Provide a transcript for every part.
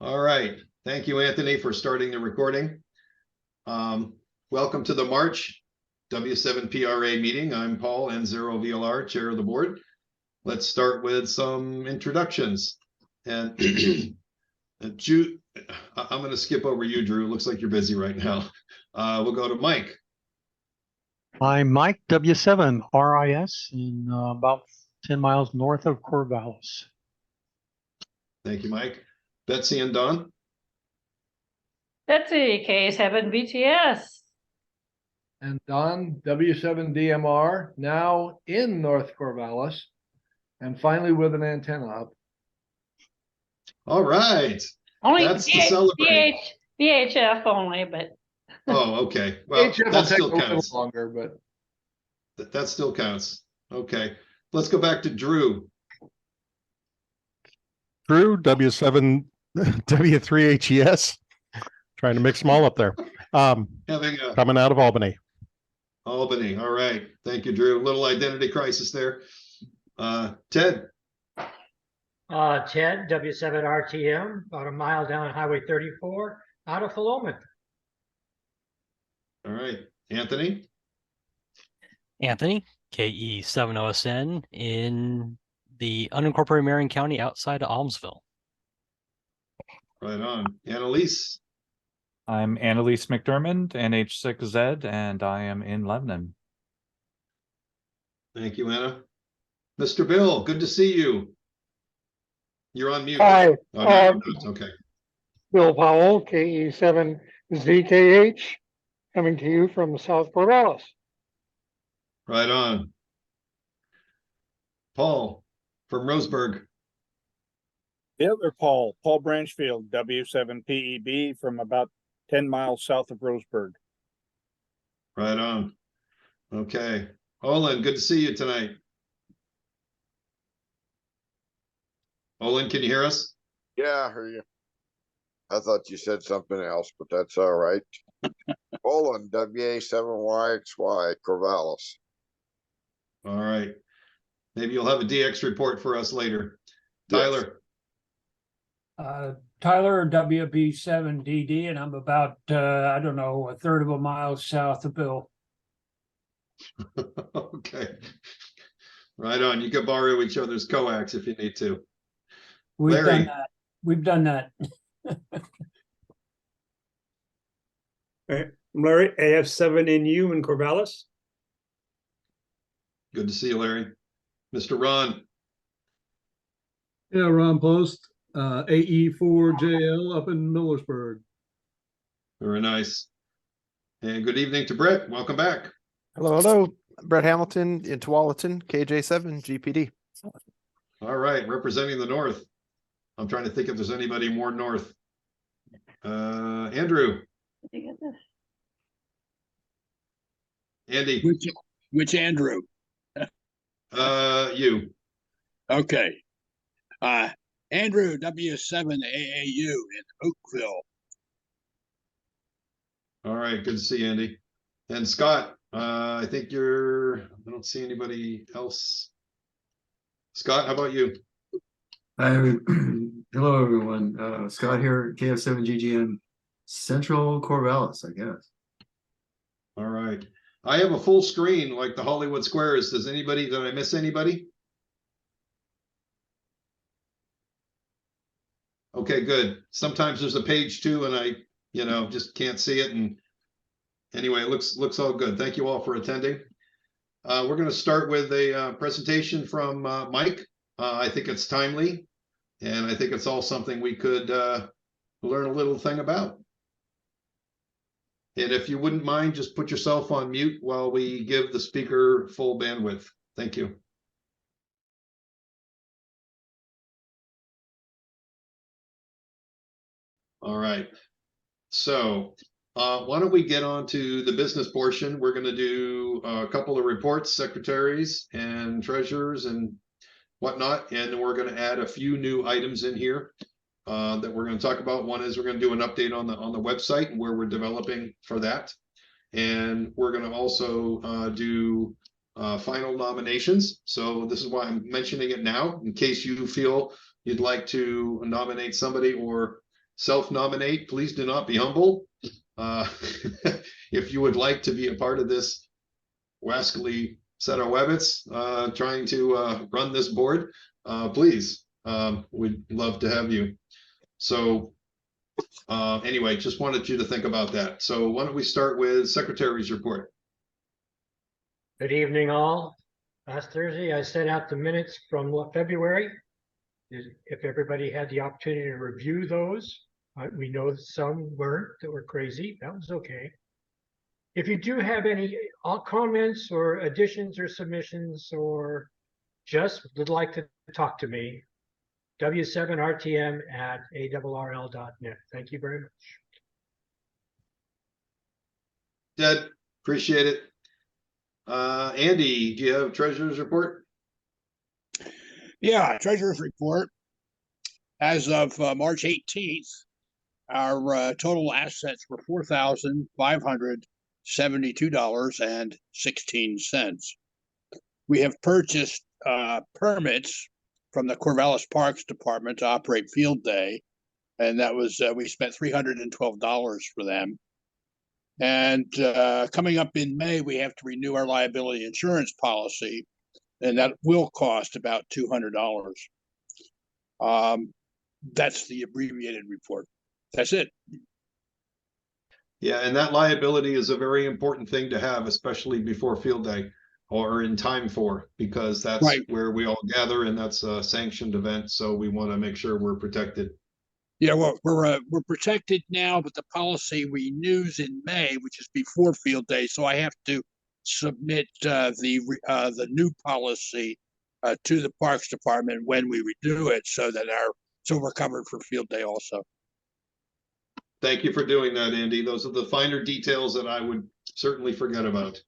All right. Thank you, Anthony, for starting the recording. Welcome to the March W7PRA meeting. I'm Paul N0VLR, chair of the board. Let's start with some introductions. And Drew, I'm going to skip over you, Drew. Looks like you're busy right now. We'll go to Mike. I'm Mike, W7RIS, in about 10 miles north of Corvallis. Thank you, Mike. Betsy and Don. Betsy, K7 BTS. And Don, W7DMR, now in North Corvallis, and finally with an antenna up. All right. Only That's to celebrate. VHF only, but Oh, okay. Well, HF will that take still a little counts. longer, but That still counts. Okay. Let's go back to Drew. Drew, W7, W3HES. Trying to mix them all up there. Having a Coming out of Albany. Albany. All right. Thank you, Drew. Little identity crisis there. Ted. Ted, W7RTM, about a mile down Highway 34, out of Philomath. All right. Anthony. Anthony, KE7OSN, in the unincorporated Marion County outside of Almsville. Right on. Annalise. I'm Annalise McDermott, NH6Z, and I am in Lebanon. Thank you, Anna. Mr. Bill, good to see you. You're on mute. Hi, Oh, no, you're not. Okay. Bill Powell, KE7ZKH, coming to you from South Corvallis. Right on. Paul from Roseburg. The other Paul Branchfield, W7PEB, from about 10 miles south of Roseburg. Right on. Okay. Olin, good to see you tonight. Olin, can you hear us? Yeah, I hear you. I thought you said something else, but that's all right. Olin, WA7YXY, Corvallis. All right. Maybe you'll have a DX report for us later. Tyler. Tyler, WB7DD, and I'm about, I don't know, a third of a mile south of Bill. Okay. Right on. You can borrow each other's coax if you need to. We've Larry. done that. We've done that. I'm Larry, AF7NU in Corvallis. Good to see you, Larry. Mr. Ron. Yeah, Ron Post, AE4JL up in Millersburg. Very nice. And good evening to Brett. Welcome back. Hello. Brett Hamilton in Tualatin, KJ7 GPD. All right, representing the North. I'm trying to think if there's anybody more north. Andrew. Andy. Which Andrew? You. Okay. Andrew, W7AAU in Oakville. All right, good to see you, Andy. And Scott, I think I don't see anybody else. Scott, how about you? Hello, everyone. Scott here, KF7GGM, Central Corvallis, I guess. All right. I have a full screen like the Hollywood Squares. Did I miss anybody? Okay, good. Sometimes there's a page too, and I, just can't see it. And anyway, it looks all good. Thank you all for attending. We're going to start with a presentation from Mike. I think it's timely, and I think it's all something we could learn a little thing about. And if you wouldn't mind, just put yourself on mute while we give the speaker full bandwidth. Thank you. All right. So why don't we get on to the business portion? We're going to do a couple of reports, secretaries and treasurers and whatnot. And we're going to add a few new items in here that we're going to talk about. One is we're going to do an update on the website and where we're developing for that. And we're going to also do final nominations. So this is why I'm mentioning it now, in case you feel you'd like to nominate somebody or self-nominate, please do not be humble. If you would like to be a part of this wascally set of wabbits trying to run this board, please, we'd love to have you. So anyway, just wanted you to think about that. So why don't we start with Secretary's report? Good evening, all. Last Thursday, I sent out the minutes from February. If everybody had the opportunity to review those, we know some weren't, that were crazy. That was okay. If you do have any comments or additions or submissions, or just would like to talk to me, w7rtm@arrl.net. Thank you very much. Ted, appreciate it. Andy, do you have treasurer's report? Yeah, treasurer's report. As of March 18th, our total assets were $4,572.16. We have purchased permits from the Corvallis Parks Department to operate Field Day, and that was we spent $312 for them. And coming up in May, we have to renew our liability insurance policy, and that will cost about $200. That's the abbreviated report. That's it. Yeah, and that liability is a very important thing to have, especially before Field Day or in time for, because that's Right. where we all gather and that's a sanctioned event. So we want to make sure we're protected. Yeah, well, we're protected now, but the policy renews in May, which is before Field Day. So I have to submit the new policy to the Parks Department when we renew it, so we're covered for Field Day also. Thank you for doing that, Andy. Those are the finer details that I would certainly forget about.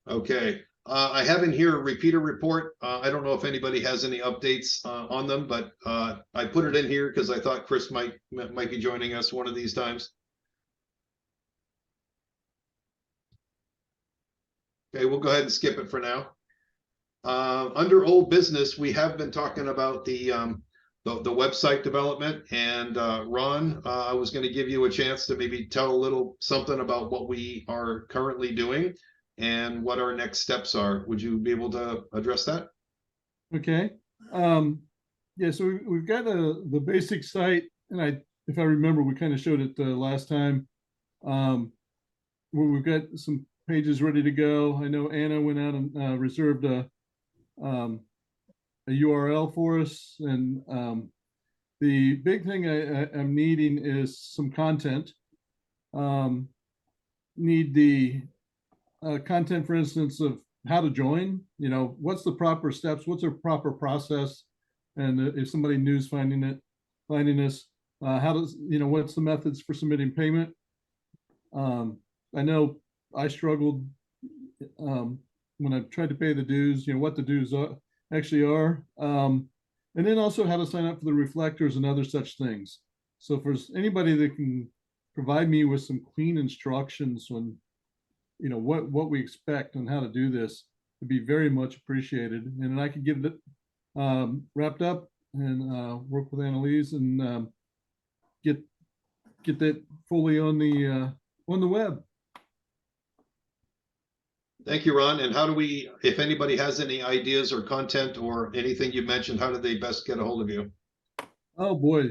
Okay, I have in here a repeater report. I don't know if anybody has any updates on them, but I put it in here because I thought Chris might be joining us one of these times. Okay, we'll go ahead and skip it for now. Under old business, we have been talking about the website development, and Ron, I was going to give you a chance to maybe tell a little something about what we are currently doing and what our next steps are. Would you be able to address that? Okay. Yeah, so we've got the basic site, and if I remember, we kind of showed it last time. Where we've got some pages ready to go. I know Anna went out and reserved a URL for us, and the big thing I'm needing is some content. Need the content, for instance, of how to join. You know, what's the proper steps? What's a proper process? And if somebody new's finding us, how does, you know, what's the methods for submitting payment? I know I struggled when I tried to pay the dues. You know, what the dues actually are, and then also how to sign up for the reflectors and other such things. So if there's anybody that can provide me with some clean instructions on, you know, what we expect and how to do this, would be very much appreciated. And then I could get it wrapped up and work with Annalise and get that fully on the web. Thank you, Ron. And how do we, if anybody has any ideas or content or anything you mentioned, how do they best get a hold of you? Oh boy.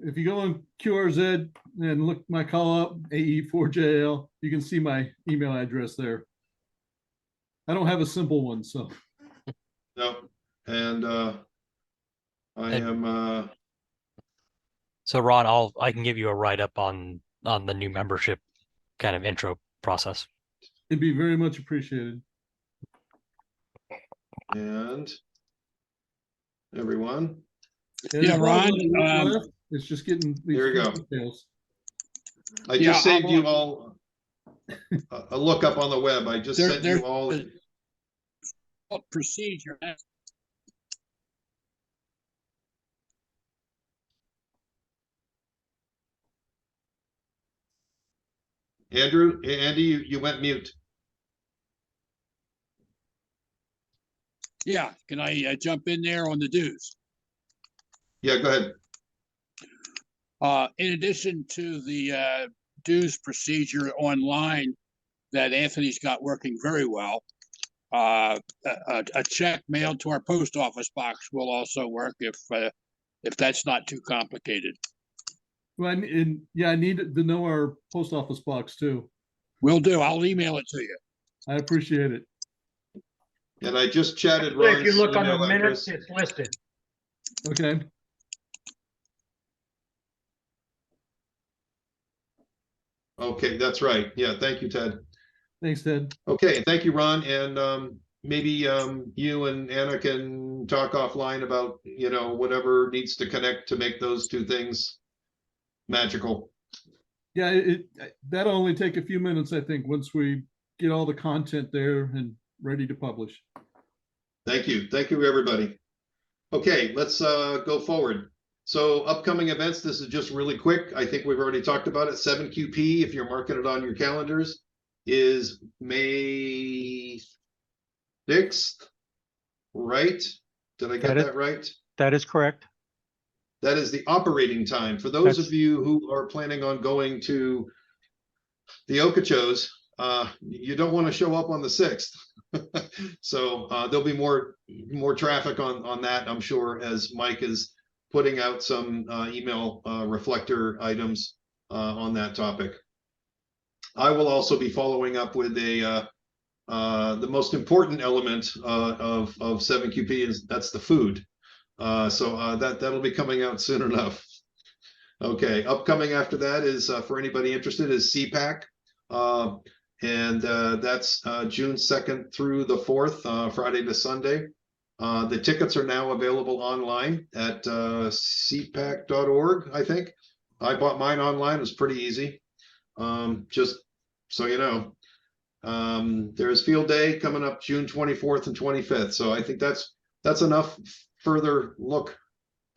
If you go on QRZ and look my call up, AE4JL, you can see my email address there. I don't have a simple one, so. No, and I am. So Ron, I can give you a write-up on the new membership kind of intro process. It'd be very much appreciated. And everyone. Yeah, Ron. It's just getting these There you go. details. I just saved you all a lookup on the web. I just sent you all. Procedure. Andy, you went mute. Yeah, can I jump in there on the dues? Yeah, go ahead. In addition to the dues procedure online that Anthony's got working very well, a check mailed to our post office box will also work if that's not too complicated. Well, I need to know our post office box too. Will do. I'll email it to you. I appreciate it. And I just chatted Actually, Ron's if you look on the email minutes, address. it's listed. Okay. Okay, that's right. Yeah, thank you, Ted. Thanks, Ted. Okay, thank you, Ron. And maybe you and Anna can talk offline about, whatever needs to connect to make those two things magical. Yeah, that'll only take a few minutes, I think, once we get all the content there and ready to publish. Thank you. Thank you, everybody. Okay, let's go forward. So upcoming events, this is just really quick. I think we've already talked about it. 7QP, if you're marking it on your calendars, is May 6th, right? Did I get that right? That is correct. That is the operating time. For those of you who are planning on going to the Okeechobee, you don't want to show up on the 6th. So there'll be more traffic on that, I'm sure, as Mike is putting out some email reflector items on that topic. I will also be following up with the most important element of 7QP is that's the food. So that'll be coming out soon enough. Okay, upcoming after that is for anybody interested is CPAC. And that's June 2nd through the 4th, Friday to Sunday. The tickets are now available online at cpac.org, I think. I bought mine online. It was pretty easy. Just so you know. There's Field Day coming up June 24th and 25th. So I think that's enough further look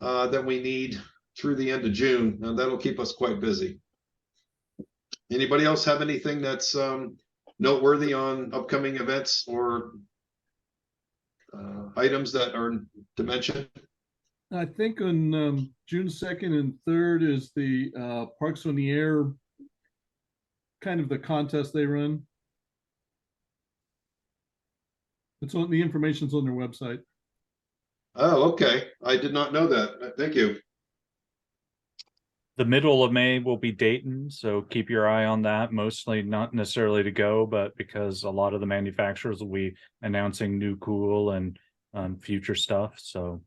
that we need through the end of June. And that'll keep us quite busy. Anybody else have anything that's noteworthy on upcoming events or items that are to mention? I think on June 2nd and 3rd is the Parks on the Air, kind of the contest they run. It's on, the information's on their website. Oh, okay. I did not know that. Thank you. The middle of May will be Dayton, so keep your eye on that. Mostly not necessarily to go, but because a lot of the manufacturers will be announcing new cool and future stuff. So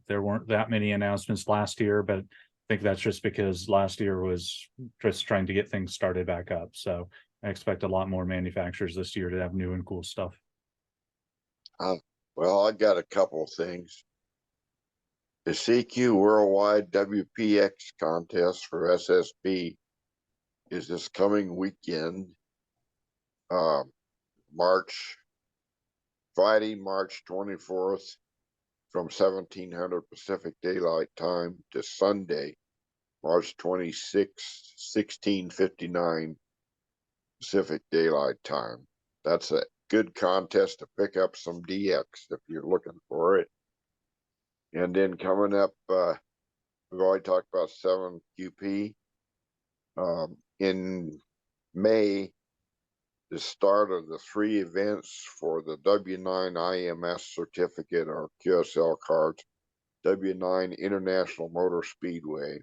there weren't that many announcements last year, but I think that's just because last year was just trying to get things started back up. So I expect a lot more manufacturers this year to have new and cool stuff. Well, I got a couple of things. The CQ Worldwide WPX contest for SSB is this coming weekend, Friday, March 24th from 1700 Pacific Daylight Time to Sunday, March 26th, 1659 Pacific Daylight Time. That's a good contest to pick up some DX if you're looking for it. And then coming up, we've already talked about 7QP. In May, the start of the 3 events for the W9 IMS certificate or QSL cards, W9 International Motor Speedway.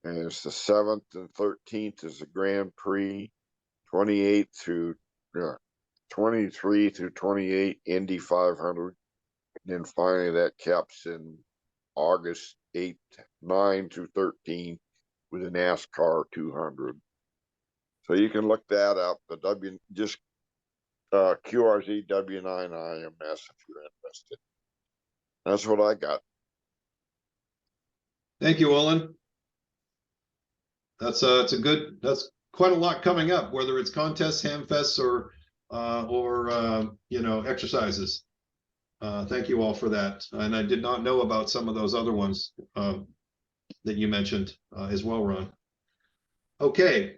And it's the 7th and 13th is the Grand Prix, 23 through 28 Indy 500. And then finally that caps in August 8th, 9 through 13 with a NASCAR 200. So you can look that up, the QRZ W9 IMS if you're interested. That's what I got. Thank you, Olin. That's quite a lot coming up, whether it's contests, hamfests, or exercises. Thank you all for that. And I did not know about some of those other ones that you mentioned as well, Ron. Okay.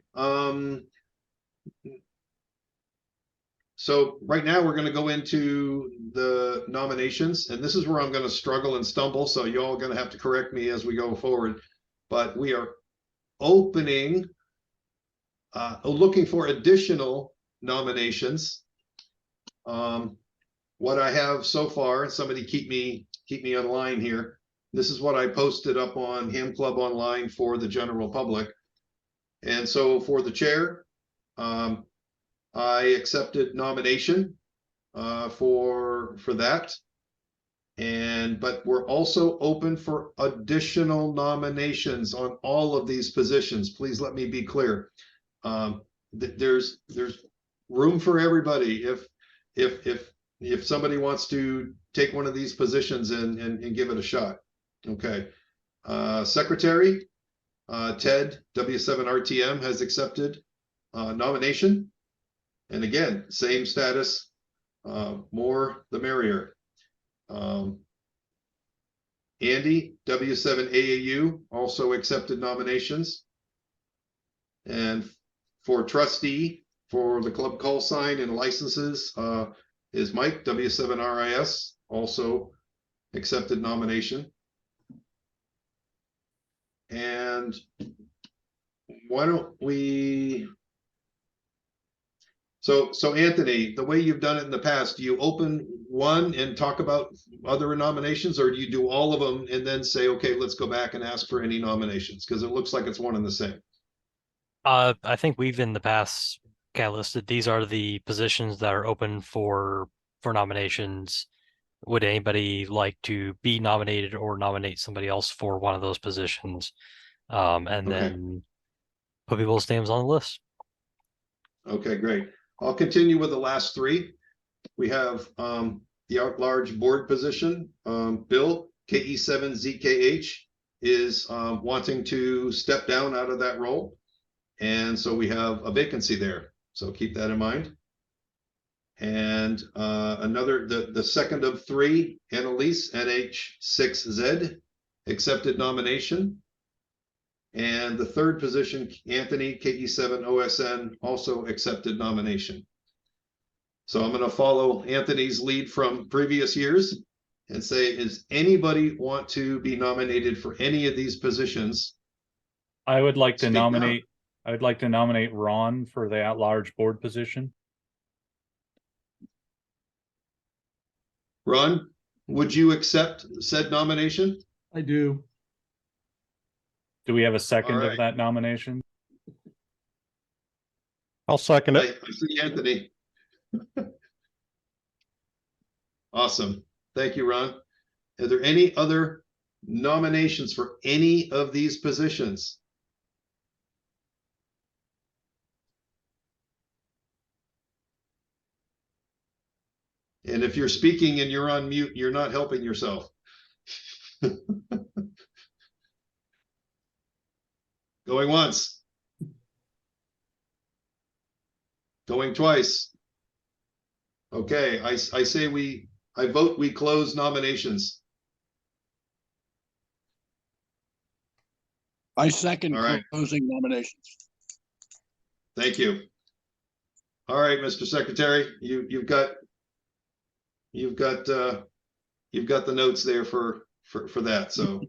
So right now we're going to go into the nominations, and this is where I'm gonna struggle and stumble, so you all gonna have to correct me as we go forward. But we are opening, looking for additional nominations. What I have so far, somebody keep me online here. This is what I posted up on Ham Club Online for the general public. And so for the chair, I accepted nomination for that. But we're also open for additional nominations on all of these positions. Please let me be clear. There's room for everybody. If somebody wants to take one of these positions and give it a shot. Okay. Secretary, Ted, W7RTM has accepted nomination. And again, same status, more the merrier. Andy, W7AAU, also accepted nominations. And for trustee for the club call sign and licenses is Mike, W7RIS, also accepted nomination. And why don't we, so Anthony, the way you've done it in the past, do you open one and talk about other nominations, or do you do all of them and then say, okay, let's go back and ask for any nominations? Because it looks like it's one and the same. I think we've in the past kind of listed these are the positions that are open for nominations. Would anybody like to be nominated or nominate somebody else for one of those positions? And then put people's names on the list. Okay, great. I'll continue with the last three. We have the at-large board position. Bill, KE7ZKH, is wanting to step down out of that role. And so we have a vacancy there. So keep that in mind. And the second of three, Annalise, NH6Z, accepted nomination. And the third position, Anthony, KE7OSN, also accepted nomination. So I'm going to follow Anthony's lead from previous years and say, does anybody want to be nominated for any of these positions? I would like to Speak now. nominate. I would like to nominate Ron for the at-large board position. Ron, would you accept said nomination? I do. Do we have a second All right. of that nomination? I'll second I it. see Anthony. Awesome. Thank you, Ron. Are there any other nominations for any of these positions? And if you're speaking and you're on mute, you're not helping yourself. Going once. Going twice. Okay, I say I vote we close nominations. I second All right. closing nominations. Thank you. All right, Mr. Secretary, you've got the notes there for that, so.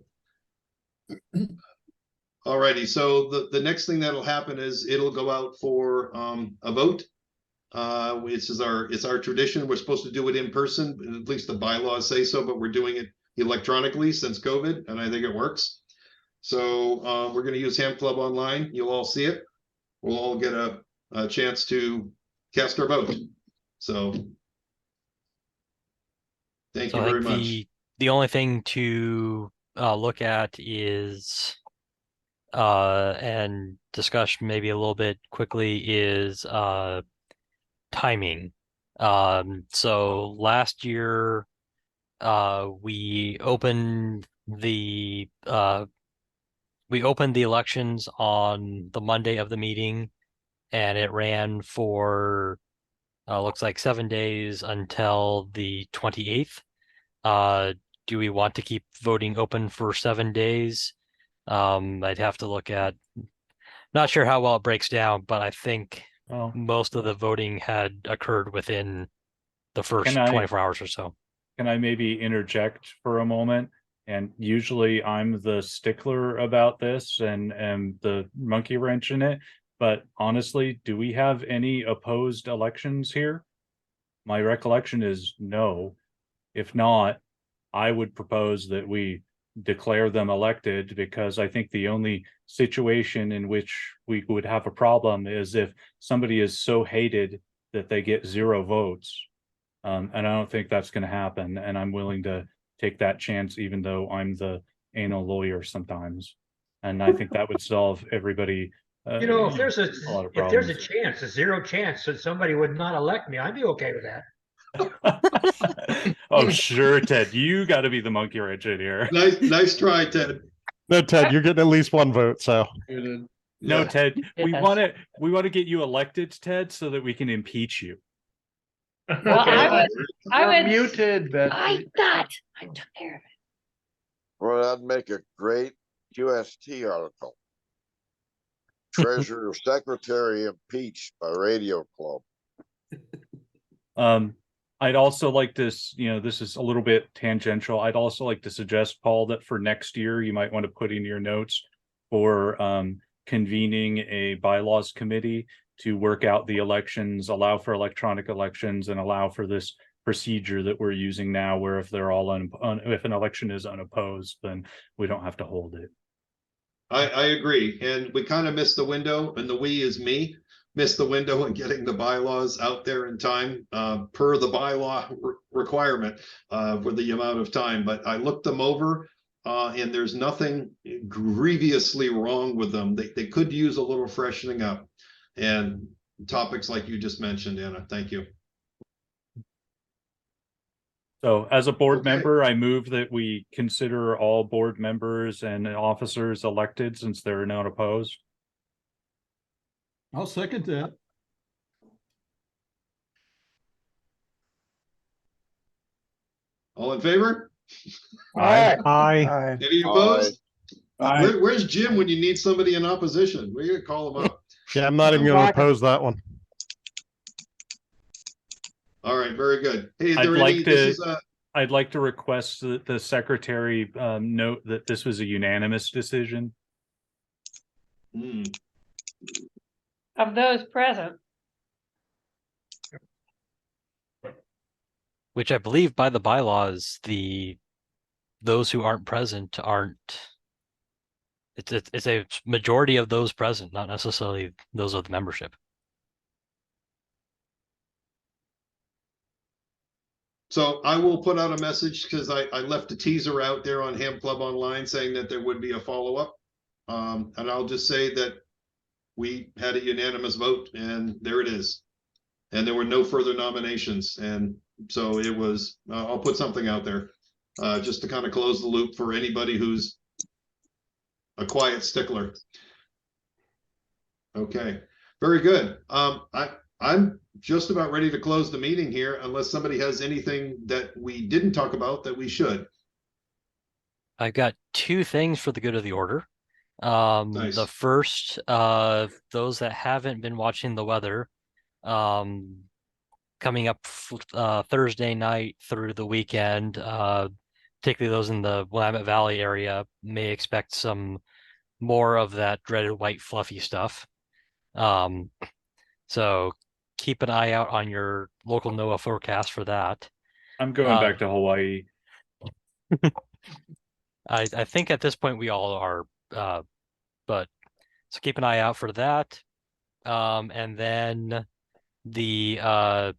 Alrighty, so the next thing that'll happen is it'll go out for a vote. It's our tradition. We're supposed to do it in person, at least the bylaws say so, but we're doing it electronically since COVID, and I think it works. So we're going to use Ham Club Online. You'll all see it. We'll all get a chance to cast our vote. So thank you very much. The only thing to look at is and discuss maybe a little bit quickly is timing. So last year we opened the elections on the Monday of the meeting, and it ran for looks like 7 days until the 28th. Do we want to keep voting open for 7 days? I'd have to look at, not sure how well it breaks down, but I think most of the voting had occurred within the first 24 hours or so. can I maybe interject for a moment? And usually I'm the stickler about this and the monkey wrench in it. But honestly, do we have any opposed elections here? My recollection is no. If not, I would propose that we declare them elected, because I think the only situation in which we would have a problem is if somebody is so hated that they get 0 votes. And I don't think that's going to happen. And I'm willing to take that chance, even though I'm the anal lawyer sometimes. And I think that would solve everybody. You know, if there's a lot of if there's a problems. chance, a 0 chance that somebody would not elect me, I'd be okay with that. Oh, sure, Ted, you got to be the monkey wrench in here. Nice try, Ted. No, Ted, you're getting at least 1 vote, so. No, Yeah. Ted, we Yes. want to get you elected, Ted, so that we can impeach you. Well, I You're would, muted, Betsy. I thought, I took care of it. Well, that'd make a great QST article. Treasurer Secretary impeached by Radio Club. I'd also like to, this is a little bit tangential. I'd also like to suggest, Paul, that for next year, you might want to put in your notes for convening a bylaws committee to work out the elections, allow for electronic elections, and allow for this procedure that we're using now, where if they're all if an election is unopposed, then we don't have to hold it. I agree, and we kind of missed the window, and the we is me, missed the window in getting the bylaws out there in time, per the bylaw requirement, for the amount of time, but I looked them over, and there's nothing grievously wrong with them. They could use a little freshening up, and topics like you just mentioned, Anna, thank you. So as a board Okay. member, I move that we consider all board members and officers elected since they're not opposed. I'll second that. All in favor? Aye. Aye. Any opposed? Aye. Where's Jim when you need somebody in opposition? We're gonna call him up. Yeah, I'm not even going to oppose that one. All right, very good. Hey, is I'd there like any, to- this is I'd like to request that the secretary note that this was a unanimous decision. Of those present. Which I believe by the bylaws, those who aren't present aren't. It's a majority of those present, not necessarily those of the membership. So I will put out a message because I left a teaser out there on Ham Club Online saying that there would be a follow-up. And I'll just say that we had a unanimous vote and there it is. And there were no further nominations. And so it was, I'll put something out there just to kind of close the loop for anybody who's a quiet stickler. Okay, very good. I'm just about ready to close the meeting here unless somebody has anything that we didn't talk about that we should. I've got 2 things for the good of the order. Nice. The first, those that haven't been watching the weather, coming up Thursday night through the weekend, particularly those in the Willamette Valley area, may expect some more of that dreaded white fluffy stuff. So keep an eye out on your local NOAA forecast for that. I'm going back to Hawaii. I think at this point we all are, but so keep an eye out for that. And then the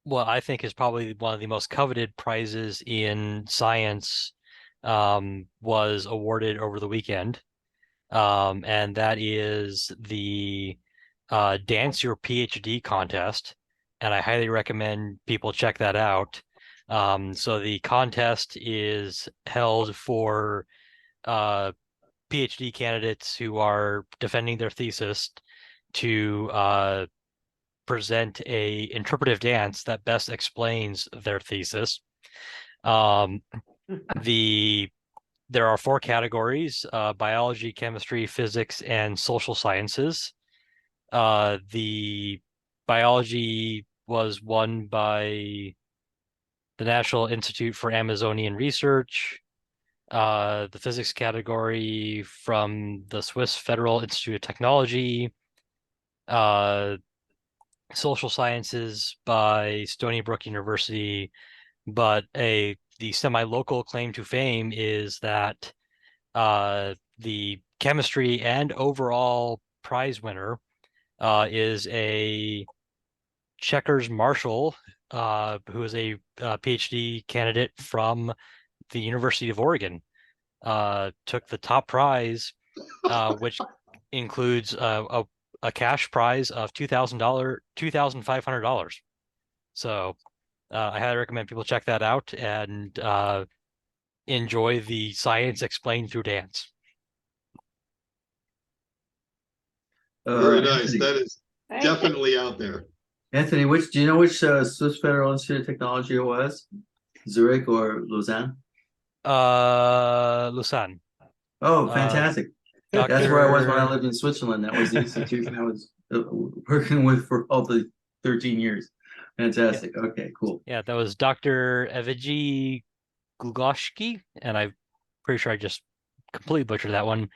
what I think is probably one of the most coveted prizes in science was awarded over the weekend. And that is the Dance Your PhD contest. And I highly recommend people check that out. So the contest is held for PhD candidates who are defending their thesis to present a interpretive dance that best explains their thesis. There are 4 categories: biology, chemistry, physics, and social sciences. The biology was won by the National Institute for Amazonian Research, the physics category from the Swiss Federal Institute of Technology, social sciences by Stony Brook University, but the semi-local claim to fame is that the chemistry and overall prize winner is a Checkers Marshall, who is a PhD candidate from the University of Oregon. Took the top prize, which includes a cash prize of $2,500. So I highly recommend people check that out and enjoy the science explained through dance. Very nice. Anthony, That is definitely out there. Anthony, do you know which Swiss Federal Institute of Technology it was? Zurich or Lausanne? Lausanne. Oh, fantastic. That's where I was when I lived in Switzerland. That was the institution I was working with for all the 13 years. Fantastic. Okay, cool. Yeah, that was Dr. Evgeny Glugoshki, and I'm pretty sure I just completely butchered that one.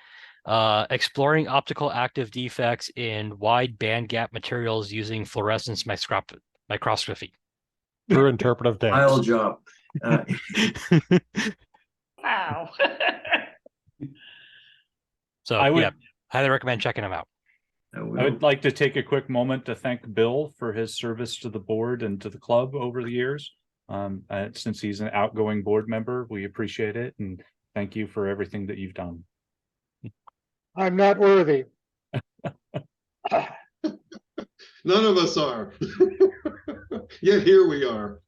Exploring optical active defects in wide bandgap materials using fluorescence microscopy. True interpretive My old dance. job. Wow. So I would- yeah, highly recommend checking them out. I would like to take a quick moment to thank Bill for his service to the board and to the club over the years. Since he's an outgoing board member, we appreciate it and thank you for everything that you've done. I'm not worthy. None of us are. Yet here we are.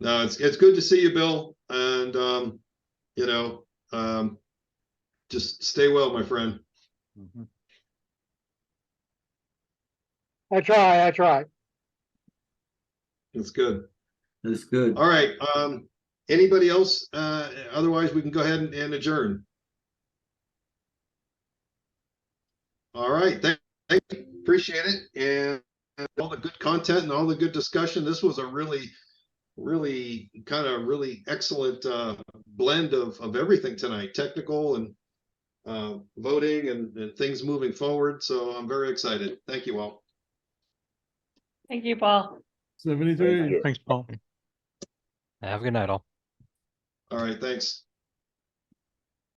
No, it's good to see you, Bill. And just stay well, my friend. I try. It's good. That's good. All right. Anybody else? Otherwise, we can go ahead and adjourn. All right. Thank you. Appreciate it. And all the good content and all the good discussion. This was a really excellent blend of everything tonight, technical and voting and things moving forward. So I'm very excited. Thank you all. Thank you, Paul. 73. Thanks, Paul. Have a good night, all. All right. Thanks.